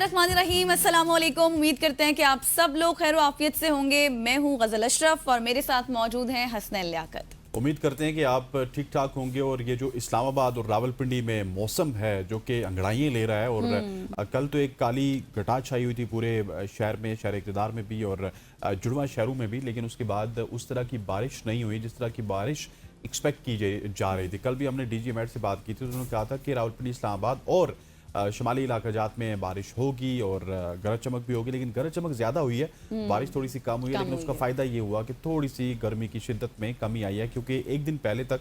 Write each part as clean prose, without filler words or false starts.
बिस्मिल्लाहिर्रहमानिर्रहीम, अस्सलाम वालेकुम। उम्मीद करते हैं कि आप सब लोग खैर आफियत से होंगे। मैं हूं गज़ल अशरफ और मेरे साथ मौजूद हैं हसनैन लियाकत। उम्मीद करते हैं कि आप ठीक ठाक होंगे। और ये जो इस्लामाबाद और रावलपिंडी में मौसम है जो कि अंगड़ाइयाँ ले रहा है, और कल तो एक काली घटा छाई हुई थी पूरे शहर में, शहर इक़्तिदार में भी और जुड़वा शहरों में भी, लेकिन उसके बाद उस तरह की बारिश नहीं हुई जिस तरह की बारिश एक्सपेक्ट की जा रही थी। कल भी हमने डीजी मेट से बात की थी तो उन्होंने कहा था कि रावलपिंडी, इस्लामाबाद और शुमाली इलाकाजात में बारिश होगी और गरज चमक भी होगी, लेकिन गरज चमक ज़्यादा हुई है, बारिश थोड़ी सी कम हुई है। लेकिन उसका फ़ायदा ये हुआ कि थोड़ी सी गर्मी की शिद्दत में कमी आई है, क्योंकि एक दिन पहले तक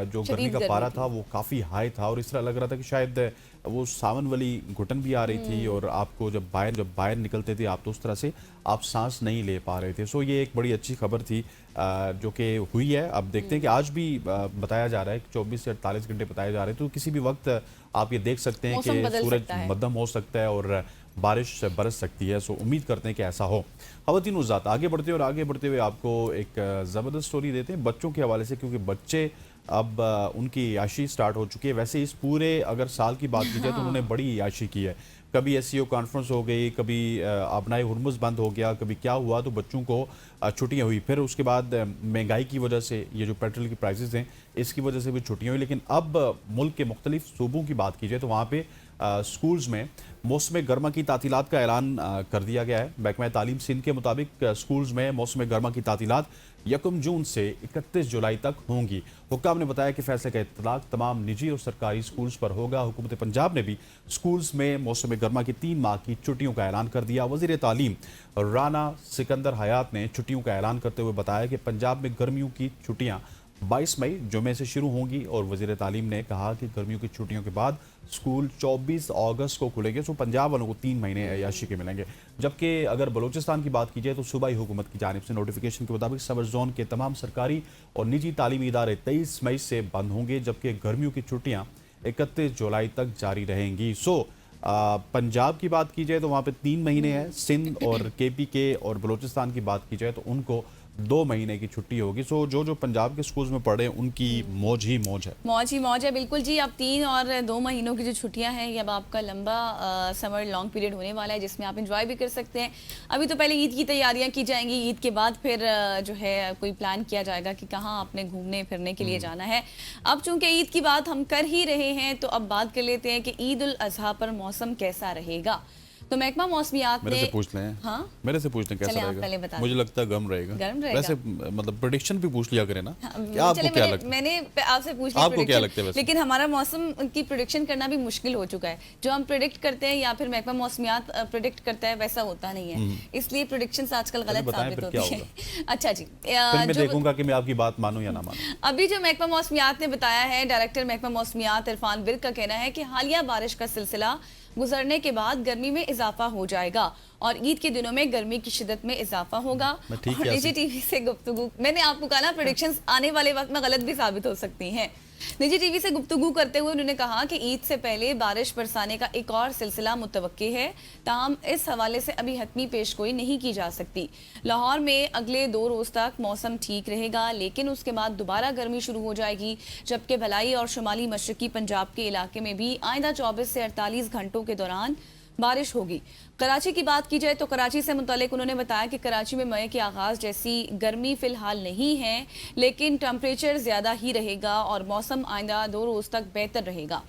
जो गर्मी का पारा था वो काफ़ी हाई था और इस तरह लग रहा था कि शायद वो सावन वाली घुटन भी आ रही थी और आपको जब बाहर निकलते थे आप तो उस तरह से आप सांस नहीं ले पा रहे थे। सो ये एक बड़ी अच्छी खबर थी जो कि हुई है। अब देखते हैं कि आज भी बताया जा रहा है कि 24 से 48 घंटे बताए जा रहे हैं, तो किसी भी वक्त आप ये देख सकते हैं कि सूरज मध्यम हो सकता है और बारिश बरस सकती है। सो उम्मीद करते हैं कि ऐसा हो। ख़वातीन उज़्ज़ात, आगे बढ़ते हुए आपको एक ज़बरदस्त स्टोरी देते हैं बच्चों के हवाले से, क्योंकि बच्चे अब उनकी याशी स्टार्ट हो चुकी है। वैसे इस पूरे अगर साल की बात की जाए तो उन्होंने बड़ी याशी की है। कभी SCO कॉन्फ्रेंस हो गई, कभी अपनाए हुरमुज़ बंद हो गया, कभी क्या हुआ तो बच्चों को छुट्टियां हुई। फिर उसके बाद महंगाई की वजह से ये जो पेट्रोल की प्राइसेस हैं इसकी वजह से भी छुट्टियां हुई। लेकिन अब मुल्क के मुख्तलिफ सूबों की बात की जाए तो वहाँ पे स्कूल्स में मौसम गर्मा की तातीलात का ऐलान कर दिया गया है। महकमा तालीम सिंध के मुताबिक स्कूल्स में मौसम गर्मा की तातीलात 1 जून से 31 जुलाई तक होंगी। हुक्काम ने बताया कि फैसले का इत्तलाक तमाम निजी और सरकारी स्कूल्स पर होगा। हुकूमत पंजाब ने भी स्कूल्स में मौसम गर्मा की 3 माह की छुट्टियों का ऐलान कर दिया। वज़ीर तालीम राना सिकंदर हयात ने छुट्टियों का ऐलान करते हुए बताया कि पंजाब में गर्मियों की छुट्टियाँ 22 मई जुमे से शुरू होंगी और वज़ीर तालीम ने कहा कि गर्मियों की छुट्टियों के बाद स्कूल 24 अगस्त को खुलेंगे। सो पंजाब वालों को 3 महीने अय्याशी के मिलेंगे। जबकि अगर बलूचिस्तान की बात की जाए तो सूबाई हुकूमत की जानिब से नोटिफिकेशन के मुताबिक समर जोन के तमाम सरकारी और निजी तालीमी इदारे 23 मई से बंद होंगे, जबकि गर्मियों की छुट्टियाँ 31 जुलाई तक जारी रहेंगी। सो पंजाब की बात की जाए तो वहाँ पे 3 महीने हैं। सिंध और KPK और बलूचिस्तान की बात की जाए तो उनको 2 महीने की छुट्टी होगी। सो जो पंजाब के स्कूल्स में पढ़े उनकी मौज ही मौज है, बिल्कुल जी। अब 3 और 2 महीनों की जो छुट्टियां हैं ये अब आपका लंबा समर लॉन्ग पीरियड होने वाला है, जिसमें आप एंजॉय भी कर सकते हैं। अभी तो पहले ईद की तैयारियां की जाएंगी, ईद के बाद फिर जो है कोई प्लान किया जाएगा कि कहाँ आपने घूमने फिरने के लिए जाना है। अब चूंकि ईद की बात हम कर ही रहे हैं तो अब बात कर लेते हैं कि ईद उल अजहा पर मौसम कैसा रहेगा। तो महकमा मौसमियात ने मेरे से पूछ लें। हाँ, मेरे से पूछ लें कैसा रहेगा। मुझे लगता है गर्म रहेगा। वैसे मतलब प्रेडिक्शन भी पूछ लिया करें ना। क्या आपको क्या लगता है? मैंने आपसे पूछ लिया आपको क्या लगता है वैसे? लेकिन हमारा मौसम की प्रेडिक्शन करना भी मुश्किल हो चुका है। जो हम प्रेडिक्ट करते हैं या फिर महकमा मौसमियात प्रेडिक्ट करता है वैसा होता नहीं है, इसलिए प्रेडिक्शंस आजकल गलत साबित होती है। अच्छा जी, मैं देखूंगा कि मैं आपकी बात मानूं या ना मानूं। अभी जो महकमा मौसमियात ने बताया है, डायरेक्टर महकमा मौसमियात इरफान विर्क का कहना है कि हालिया बारिश का सिलसिला गुजरने के बाद गर्मी में इजाफा हो जाएगा और ईद के दिनों में गर्मी की शिद्दत में इजाफा होगा। निजी टीवी से गुफ्तगू, मैंने आपको कहा ना प्रेडिक्शंस आने वाले वक्त में गलत भी साबित हो सकती हैं। निजी टीवी से गुफ्तगू करते हुए उन्होंने कहा कि ईद से पहले बारिश बरसाने का एक और सिलसिला मुतवक्की है, ताहम इस हवाले से अभी हतमी पेशगोई नहीं की जा सकती। लाहौर में अगले 2 रोज तक मौसम ठीक रहेगा, लेकिन उसके बाद दोबारा गर्मी शुरू हो जाएगी, जबकि भलाई और शुमाली मशरकी पंजाब के इलाके में भी आइंदा 24 से 48 घंटों के दौरान बारिश होगी। कराची की बात की जाए तो कराची से मुतालिक उन्होंने बताया कि कराची में मई के आगाज जैसी गर्मी फिलहाल नहीं है, लेकिन टेम्परेचर ज्यादा ही रहेगा और मौसम आइंदा 2 रोज तक बेहतर रहेगा।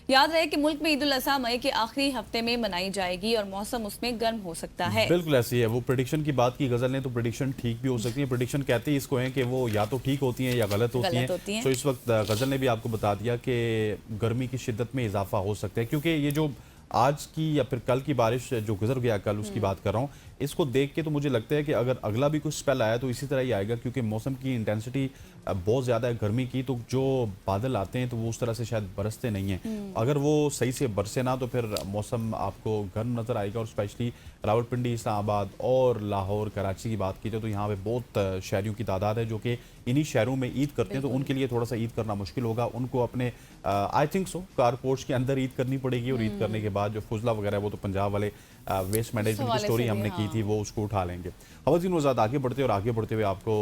याद रहे कि मुल्क में ईद उल अज़हा मई के आखिरी हफ्ते में मनाई जाएगी और मौसम उसमें गर्म हो सकता है। बिल्कुल ऐसी है। वो प्रेडिक्शन की बात की गजल ने, तो प्रेडिक्शन ठीक भी हो सकती है। प्रेडिक्शन कहते ही इसको है कि वो या तो ठीक होती हैं या गलत होती हैं। तो इस वक्त गजल ने भी आपको बता दिया कि गर्मी की शिद्दत में इजाफा हो सकता है, क्योंकि ये जो आज की या फिर कल की बारिश जो गुजर गया, कल उसकी बात कर रहा हूँ, इसको देख के तो मुझे लगता है कि अगर अगला भी कुछ स्पेल आया तो इसी तरह ही आएगा, क्योंकि मौसम की इंटेंसिटी बहुत ज़्यादा है गर्मी की। तो जो बादल आते हैं तो वो उस तरह से शायद बरसते नहीं हैं। अगर वो सही से बरसे ना तो फिर मौसम आपको गर्म नज़र आएगा। और स्पेशली रावलपिंडी, इस्लामाबाद और लाहौर, कराची की बात की जाए तो यहाँ पे बहुत शहरियों की तादाद है जो कि इन्हीं शहरों में ईद करते हैं, तो उनके लिए थोड़ा सा ईद करना मुश्किल होगा। उनको अपने आई थिंक सो कारपोर्ट्स के अंदर ईद करनी पड़ेगी और ईद करने के बाद जो फुजला वगैरह है वो तो पंजाब वाले वेस्ट मैनेजमेंट की स्टोरी हमने की थी वो उसको उठा लेंगे। ख़वातीन वज़ात, आगे बढ़ते हुए आपको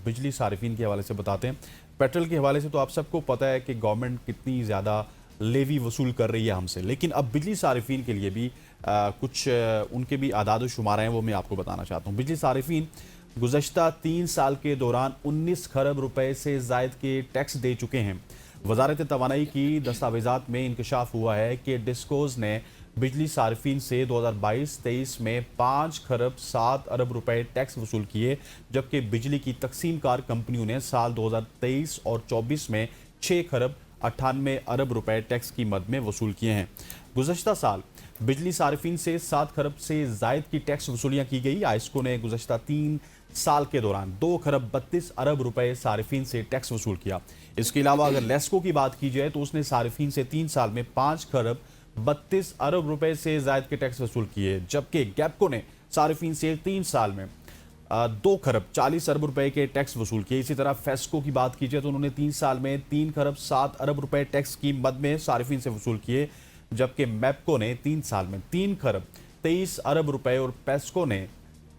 बिजली सारिफिन के हवाले से बताते हैं। पेट्रोल के हवाले से तो आप सबको पता है कि गवर्नमेंट कितनी ज़्यादा लेवी वसूल कर रही है हमसे, लेकिन अब बिजली सारिफिन के लिए भी कुछ उनके भी आदाद शुमार हैं, वो मैं आपको बताना चाहता हूँ। बिजली सारिफीन गुज़श्ता 3 साल के दौरान 19 खरब रुपए से ज़ायद के टैक्स दे चुके हैं। वजारत तवानाई की दस्तावेज़ात में इंकशाफ हुआ है कि डिस्कोज ने बिजली सार्फिन से 2022-23 में 5 खरब 7 अरब रुपए टैक्स वसूल किए, जबकि बिजली की तकसीम कार कंपनियों ने साल 2023 और 24 में 6 खरब 98 अरब रुपए टैक्स की मद में वसूल किए हैं। गुज़श्ता साल बिजली सार्फिन से 7 खरब से ज़ायद की टैक्स वसूलियाँ की गई। आइस्को ने गुज़श्ता 3 साल के दौरान 2 खरब 32 अरब रुपए सार्फिन से टैक्स वसूल किया। इसके अलावा अगर लेस्को की बात की जाए तो उसने सार्फिन से 3 साल में 5 खरब 32 अरब रुपए से ज़ायद के टैक्स वसूल किए, जबकि गैपको ने सार्फिन से 3 साल में 2 खरब 40 अरब रुपए के टैक्स वसूल किए। इसी तरह फेस्को की बात की जाए तो उन्होंने 3 साल में 3 खरब 7 अरब रुपए टैक्स की मद में सार्फिन से वसूल किए, जबकि मैपको ने 3 साल में 3 खरब 23 अरब रुपए और पेस्को ने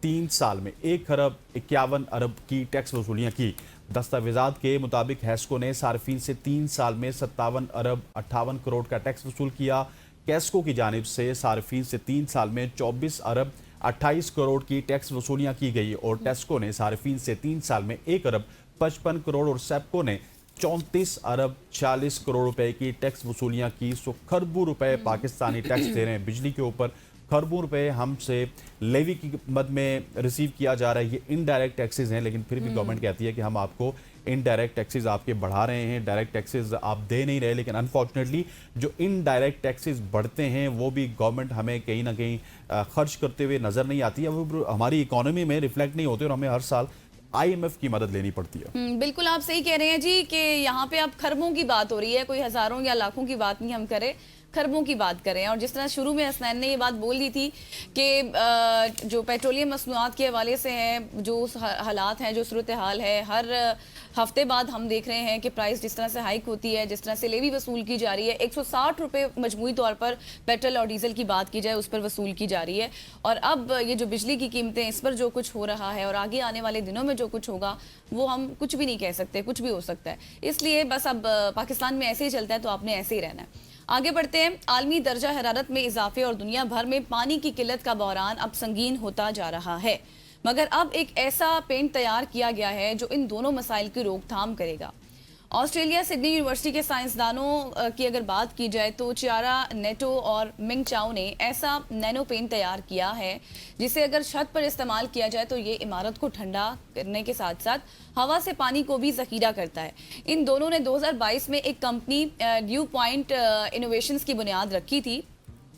3 साल में 1 खरब 51 अरब की टैक्स वसूलियाँ की। दस्तावेज़ात के मुताबिक हैस्को ने सार्फिन से 3 साल में 57 अरब 58 करोड़ का टैक्स वसूल किया। कैस्को की जानिब से सार्फिन से 3 साल में 24 अरब 28 करोड़ की टैक्स वसूलियाँ की गई और टेस्को ने सार्फिन से 3 साल में 1 अरब 55 करोड़ और सेप्को ने 34 अरब 40 करोड़ रुपए की टैक्स वसूलियाँ की। सो खरबों रुपए पाकिस्तानी टैक्स दे रहे हैं बिजली के ऊपर, खरबों रुपए हमसे लेवी की मद में रिसीव किया जा रहा है। ये इनडायरेक्ट टैक्सेस हैं, लेकिन फिर भी गवर्नमेंट कहती है कि हम आपको इनडायरेक्ट टैक्सेस आपके बढ़ा रहे हैं, डायरेक्ट टैक्सेस आप दे नहीं रहे। लेकिन अनफॉर्चुनेटली जो इनडायरेक्ट टैक्सेस बढ़ते हैं वो भी गवर्नमेंट हमें कहीं ना कहीं खर्च करते हुए नजर नहीं आती है, वो हमारी इकोनॉमी में रिफ्लेक्ट नहीं होते और हमें हर साल IMF की मदद लेनी पड़ती है। बिल्कुल आप सही कह रहे हैं जी कि यहाँ पे अब खरबों की बात हो रही है, कोई हजारों या लाखों की बात नहीं हम करें, खरबों की बात करें। और जिस तरह शुरू में हसनैन ने ये बात बोल दी थी कि जो पेट्रोलियम मसनूआत के हवाले से हैं, जो हालात हैं, जो सूरत हाल है, हर हफ्ते बाद हम देख रहे हैं कि प्राइस जिस तरह से हाइक होती है, जिस तरह से लेवी वसूल की जा रही है, 160 रुपये मजमूई तौर पर पेट्रोल और डीजल की बात की जाए उस पर वसूल की जा रही है। और अब ये जो बिजली की कीमतें, इस पर जो कुछ हो रहा है और आगे आने वाले दिनों में जो कुछ होगा वो हम कुछ भी नहीं कह सकते, कुछ भी हो सकता है। इसलिए बस अब पाकिस्तान में ऐसे ही चलता है तो आपने ऐसे ही रहना है। आगे बढ़ते हैं। आलमी दर्जा हरारत में इजाफे और दुनिया भर में पानी की किल्लत का बहरान अब संगीन होता जा रहा है, मगर अब एक ऐसा पेंट तैयार किया गया है जो इन दोनों मसाइल की रोकथाम करेगा। ऑस्ट्रेलिया सिडनी यूनिवर्सिटी के साइंसदानों की अगर बात की जाए तो चियारा नेटो और मिंग चाओ ने ऐसा नैनो पेंट तैयार किया है जिसे अगर छत पर इस्तेमाल किया जाए तो ये इमारत को ठंडा करने के साथ साथ हवा से पानी को भी जखीरा करता है। इन दोनों ने 2022 में एक कंपनी ड्यू पॉइंट इनोवेशंस की बुनियाद रखी थी।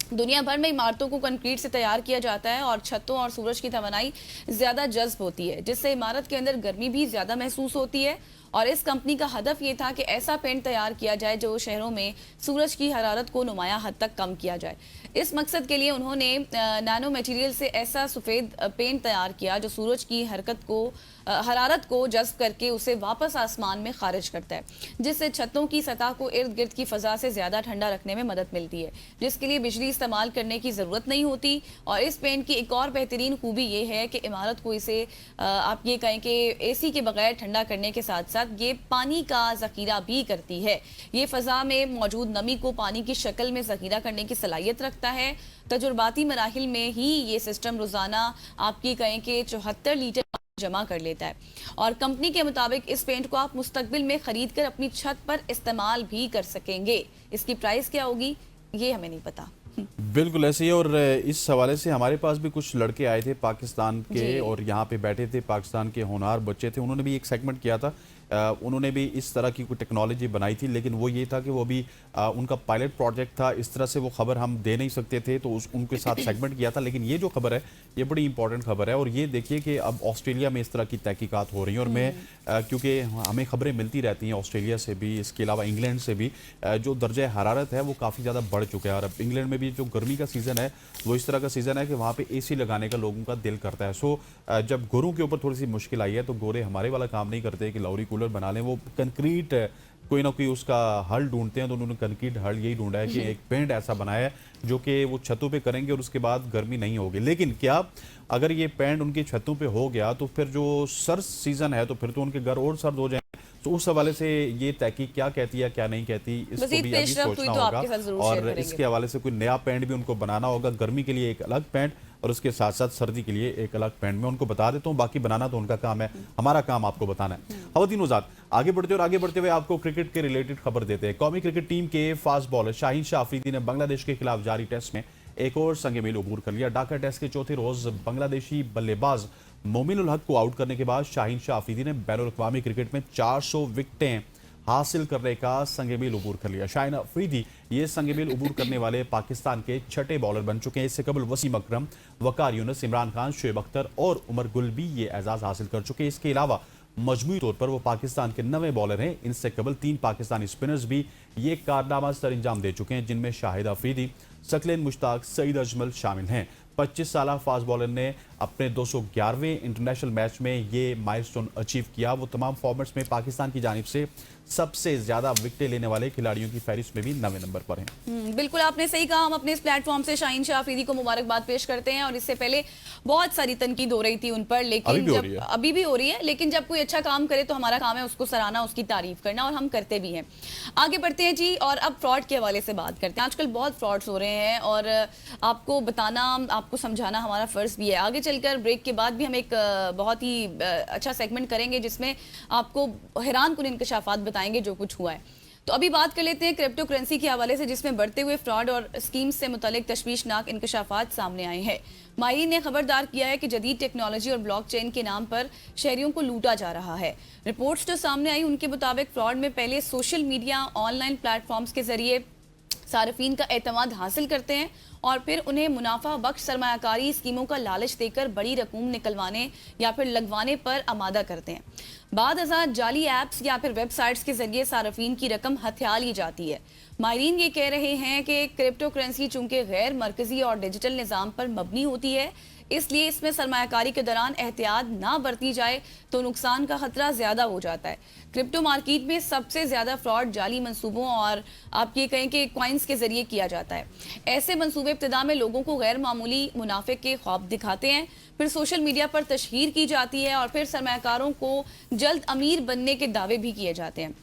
दुनिया भर में इमारतों को कंक्रीट से तैयार किया जाता है और छतों और सूरज की तवानाई ज्यादा जज्ब होती है, जिससे इमारत के अंदर गर्मी भी ज्यादा महसूस होती है। और इस कंपनी का हदफ ये था कि ऐसा पेंट तैयार किया जाए जो शहरों में सूरज की हरारत को नुमाया हद तक कम किया जाए। इस मकसद के लिए उन्होंने नैनो मटेरियल से ऐसा सफ़ेद पेंट तैयार किया जो सूरज की हरारत को जज्ब करके उसे वापस आसमान में खारिज करता है, जिससे छतों की सतह को इर्द गिर्द की फ़ज़ा से ज़्यादा ठंडा रखने में मदद मिलती है, जिसके लिए बिजली इस्तेमाल करने की ज़रूरत नहीं होती। और इस पेंट की एक और बेहतरीन खूबी ये है कि इमारत को इसे आप ये कहें कि AC के बगैर ठंडा करने के साथ साथ ये पानी का ज़ख़ीरा भी करती है। ये फ़ज़ा में मौजूद नमी को पानी की शक्ल में ज़ख़ीरा करने की सलाहियत रखता है। तजुर्बाती मराहिल में ही ये सिस्टम रोज़ाना आपकी कहें कि 74 लीटर जमा कर लेता है। और कंपनी के मुताबिक इस पेंट को आप मुस्तकबिल में खरीद कर अपनी छत पर इस्तेमाल भी कर सकेंगे। इसकी प्राइस क्या होगी ये हमें नहीं पता। बिल्कुल ऐसे ही। और इस हवाले से हमारे पास भी कुछ लड़के आए थे पाकिस्तान के और यहाँ पे बैठे थे, पाकिस्तान के होनहार बच्चे थे। उन्होंने भी एक सेगमेंट किया था, उन्होंने भी इस तरह की कोई टेक्नोलॉजी बनाई थी, लेकिन वो ये था कि वो भी उनका पायलट प्रोजेक्ट था। इस तरह से वो खबर हम दे नहीं सकते थे तो उनके साथ सेगमेंट किया था। लेकिन ये जो खबर है ये बड़ी इंपॉर्टेंट खबर है और ये देखिए कि अब ऑस्ट्रेलिया में इस तरह की तहकीकात हो रही हैं। और मैं क्योंकि हमें खबरें मिलती रहती हैं ऑस्ट्रेलिया से भी, इसके अलावा इंग्लैंड से भी, जो दर्जा हरारत है वो काफ़ी ज़्यादा बढ़ चुका है। और अब इंग्लैंड में भी जो गर्मी का सीज़न है वो इस तरह का सीज़न है कि वहाँ पे AC लगाने का लोगों का दिल करता है। सो जब गोरों के ऊपर थोड़ी सी मुश्किल आई है तो गोरे हमारे वाला काम नहीं करते कि लाउरी कूलर बना लें, वो कंक्रीट कोई ना कोई उसका हल ढूंढते हैं। तो उन्होंने कंक्रीट हल यही ढूंढा है कि एक पेंट ऐसा बनाया है जो कि वो छतों पे करेंगे और उसके बाद गर्मी नहीं होगी। लेकिन क्या अगर ये पेंट उनकी छतों पे हो गया तो फिर जो सर्द सीज़न है तो फिर तो उनके घर और सर्द हो जाएंगे। तो उस हवाले से ये तहकीक क्या कहती है क्या नहीं कहती, इसको मज़ीद भी अभी पेशरफ्त हुई सोचना तो होगा। आपके साथ ज़रूर शेयर और करेंगे। इसके हवाले से कोई नया पैंट भी उनको बनाना होगा, गर्मी के लिए एक अलग पैंट और उसके साथ साथ सर्दी के लिए एक अलग पैंट। मैं उनको बता देता हूँ, बाकी बनाना तो उनका काम है, हमारा काम आपको बताना है। खवातीन उज़ात, आगे बढ़ते हुए आपको क्रिकेट के रिलेटेड खबर देते हैं। कौमी क्रिकेट टीम के फास्ट बॉलर शाहीन शाह अफरीदी ने बांग्लादेश के खिलाफ जारी टेस्ट में एक और संग मील अबूर कर लिया। ढाका टेस्ट के चौथे रोज बांग्लादेशी बल्लेबाज मोमिनुल हक को आउट करने के बाद शाहीन शाह अफरीदी ने बैनुल-अक़वामी क्रिकेट में 400 विकेटें हासिल करने का संग मील अबूर कर लिया। शाहीन अफरीदी ये संग मील अबूर करने वाले पाकिस्तान के छठे बॉलर बन चुके हैं। इससे कबल वसीम अकरम, वकार यूनुस, इमरान खान, शुएब अख्तर और उमर गुल भी ये एजाज हासिल कर चुके हैं। इसके अलावा मजमूई तौर पर वो पाकिस्तान के 9वें बॉलर हैं। इनसे कबल 3 पाकिस्तानी स्पिनर्स भी ये कारनामा सर अंजाम दे चुके हैं, जिनमें शाहिद अफरीदी, सकलेन मुश्ताक, सईद अजमल शामिल हैं। 25 साल फास्ट बॉलर ने अपने 211वें इंटरनेशनल मैच में ये माइलस्टोन अचीव किया। वो तमाम फॉर्मेट्स में पाकिस्तान की जानिब से सबसे ज्यादा विकेटें लेने वाले खिलाड़ियों की फहरिस्त में भी 9वें नंबर पर हैं। बिल्कुल आपने सही कहा। हम अपने इस प्लेटफॉर्म से शाहीन शाह अफरीदी को मुबारकबाद पेश करते हैं और इससे पहले बहुत सारी तनकीद हो रही थी उन पर, लेकिन अभी भी हो रही है, लेकिन जब कोई अच्छा काम करे तो हमारा काम है उसको सराहना, उसकी तारीफ करना, और हम करते भी हैं। आगे बढ़ते हैं जी, और अब फ्रॉड के हवाले से बात करते हैं। आजकल बहुत फ्रॉड्स हो रहे हैं और आपको बताना, आपको समझाना हमारा फर्ज भी है। आगे चलकर ब्रेक के बाद भी हम एक बहुत ही अच्छा सेगमेंट करेंगे जिसमें आपको हैरान कुन इंकशाफात बताएंगे जो कुछ हुआ है। तो अभी बात कर लेते हैं क्रिप्टो करेंसी के हवाले से, जिसमें बढ़ते हुए फ्रॉड और स्कीम्स से मुतालिक तशवीशनाक इंकशाफात सामने आए हैं। माहिरीन ने खबरदार किया है कि जदीद टेक्नोलॉजी और ब्लॉकचेन के नाम पर शहरियों को लूटा जा रहा है। रिपोर्ट्स जो सामने आई उनके मुताबिक फ्रॉड में पहले सोशल मीडिया, ऑनलाइन प्लेटफॉर्म्स के जरिए सार्फिन का एतमाद हासिल करते हैं और फिर उन्हें मुनाफा बख्श सरमायाकारी स्कीमों का लालच देकर बड़ी रकूम निकलवाने या फिर लगवाने पर आमादा करते हैं। बाद अज़ां जाली ऐप्स या फिर वेबसाइट्स के जरिए सार्फिन की रकम हथिया ली जाती है। माहिरीन ये कह रहे हैं कि क्रिप्टो करेंसी चूंकि गैर मरकजी और डिजिटल निज़ाम पर मबनी होती है, इसलिए इसमें सरमायाकारी के दौरान एहतियात ना बरती जाए तो नुकसान का खतरा ज्यादा हो जाता है। क्रिप्टो मार्केट में सबसे ज्यादा फ्रॉड जाली मंसूबों और आप ये कहें कि क्वाइंस के जरिए किया जाता है। ऐसे मंसूबे इब्तिदा में लोगों को गैर मामूली मुनाफे के ख्वाब दिखाते हैं, फिर सोशल मीडिया पर तशहीर की जाती है और फिर सरमायाकारों को जल्द अमीर बनने के दावे भी किए जाते हैं।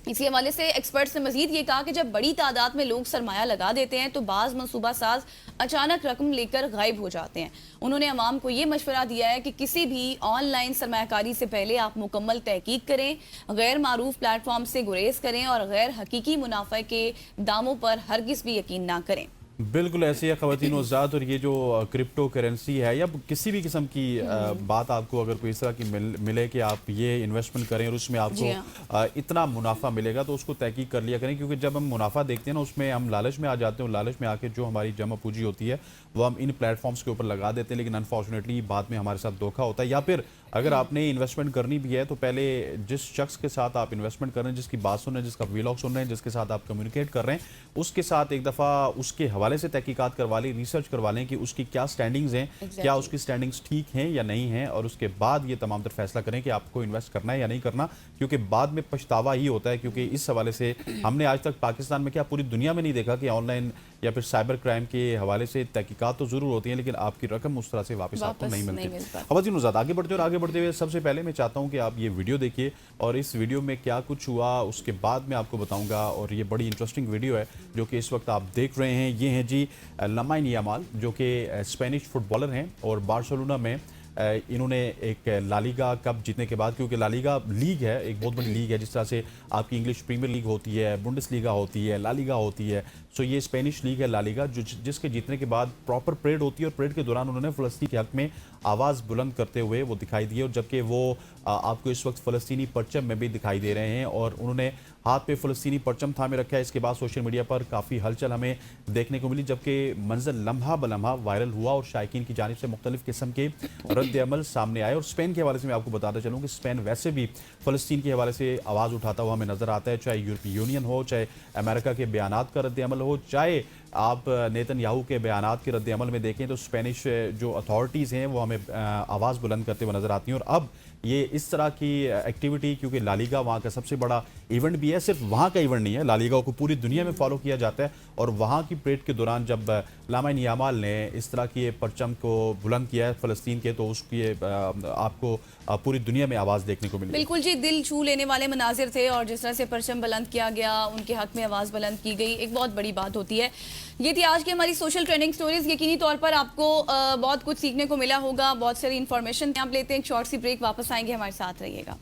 इसी हवाले से एक्सपर्ट्स ने मजीद ये कहा कि जब बड़ी तादाद में लोग सरमाया लगा देते हैं तो बाज़ मनसूबा साज अचानक रकम लेकर गायब हो जाते हैं। उन्होंने अवाम को ये मशवरा दिया है कि किसी भी ऑनलाइन सरमायाकारी से पहले आप मुकम्मल तहकीक करें, गैर मारूफ प्लेटफॉर्म से गुरेज करें और गैर हकीकी मुनाफे के दामों पर हरगिज़ भी यकीन ना करें। बिल्कुल ऐसे है ख़वातीन उज़्ज़ात। और ये जो क्रिप्टो करेंसी है या किसी भी किस्म की बात आपको अगर कोई इस तरह की मिले कि आप ये इन्वेस्टमेंट करें और उसमें आपको इतना मुनाफा मिलेगा तो उसको तहकीक कर लिया करें, क्योंकि जब हम मुनाफा देखते हैं ना उसमें हम लालच में आ जाते हैं। लालच में आके जो हमारी जमा पूंजी होती है वो हम इन प्लेटफॉर्म्स के ऊपर लगा देते हैं, लेकिन अनफॉर्चुनेटली बाद में हमारे साथ धोखा होता है। या फिर अगर आपने इन्वेस्टमेंट करनी भी है तो पहले जिस शख्स के साथ आप इन्वेस्टमेंट कर रहे हैं, जिसकी बात सुन रहे हैं, जिसका व्लॉग सुन रहे हैं, जिसके साथ आप कम्युनिकेट कर रहे हैं, उसके साथ एक दफ़ा उसके हवाले से तहकीकात करवा लें, रिसर्च करवा लें कि उसकी क्या स्टैंडिंग्स हैं, क्या उसकी स्टैंडिंग्स ठीक हैं या नहीं हैं, और उसके बाद ये तमाम तर फैसला करें कि आपको इन्वेस्ट करना है या नहीं करना, क्योंकि बाद में पछतावा ही होता है। क्योंकि इस हवाले से हमने आज तक पाकिस्तान में क्या पूरी दुनिया में नहीं देखा कि ऑनलाइन या फिर साइबर क्राइम के हवाले से तहकीकात तो जरूर होती हैं, लेकिन आपकी रकम उस तरह से वापस आपको नहीं मिलती। ख़वातीन उज़्ज़ात, आगे बढ़ते हुए सबसे पहले मैं चाहता हूं कि आप ये वीडियो देखिए और इस वीडियो में क्या कुछ हुआ उसके बाद मैं आपको बताऊंगा। और ये बड़ी इंटरेस्टिंग वीडियो है जो कि इस वक्त आप देख रहे हैं। ये हैं जी लामाइन यामाल, जो कि स्पेनिश फुटबॉलर हैं और बार्सिलोना में इन्होंने एक लालीगा कप जीतने के बाद, क्योंकि लालीगा लीग है, एक बहुत बड़ी लीग है, जिस तरह से आपकी इंग्लिश प्रीमियर लीग होती है, बुंडेसलीगा होती है, लालीगा होती है, सो ये स्पेनिश लीग है लालीगा, जिसके जीतने के बाद प्रॉपर परेड होती है और परेड के दौरान उन्होंने फ़लस्तीन के हक़ में आवाज़ बुलंद करते हुए वो दिखाई दिए। और जबकि वो आपको इस वक्त फ़लस्तीनी परचम में भी दिखाई दे रहे हैं और उन्होंने हाथ पे फ़लस्तीनी परचम थामे रखा है। इसके बाद सोशल मीडिया पर काफ़ी हलचल हमें देखने को मिली, जबकि मंजर लम्हा बलम्हा वायरल हुआ और शायकीन की जानिब से मुख्तलिफ किस्म के रद्द-ए-अमल सामने आए। और स्पेन के हवाले से मैं आपको बताता चलूँ कि स्पेन वैसे भी फ़लस्तीन के हवाले से आवाज़ उठाता हुआ हमें नज़र आता है, चाहे यूरोपीय यूनियन हो, चाहे अमेरिका के बयानात का रद्द-ए-अमल हो, चाहे आप नेतन्याहू के बयानात के रद्द-ए-अमल में देखें तो स्पेनिश जो अथॉरिटीज़ हैं वो हमें आवाज़ बुलंद करते हुए नज़र आती हैं। और अब ये इस तरह की एक्टिविटी, क्योंकि ला लीगा वहाँ का सबसे बड़ा इवेंट भी है, सिर्फ वहाँ का इवेंट नहीं है, ला लीगा को पूरी दुनिया में फॉलो किया जाता है। और वहाँ की परेड के दौरान जब लामाइन यामाल ने इस तरह की परचम को बुलंद किया है फ़लस्तीन के, तो उसकी आपको पूरी दुनिया में आवाज़ देखने को मिली। बिल्कुल जी, दिल छू लेने वाले मनाजिर थे और जिस तरह से परचम बुलंद किया गया, उनके हक में आवाज़ बुलंद की गई, एक बहुत बड़ी बात होती है। ये थी आज की हमारी सोशल ट्रेंडिंग स्टोरीज। यकीनी तौर पर आपको बहुत कुछ सीखने को मिला होगा, बहुत सारी इन्फॉर्मेशन। आप लेते हैं एक शॉर्ट सी ब्रेक, वापस आएंगे, हमारे साथ रहिएगा।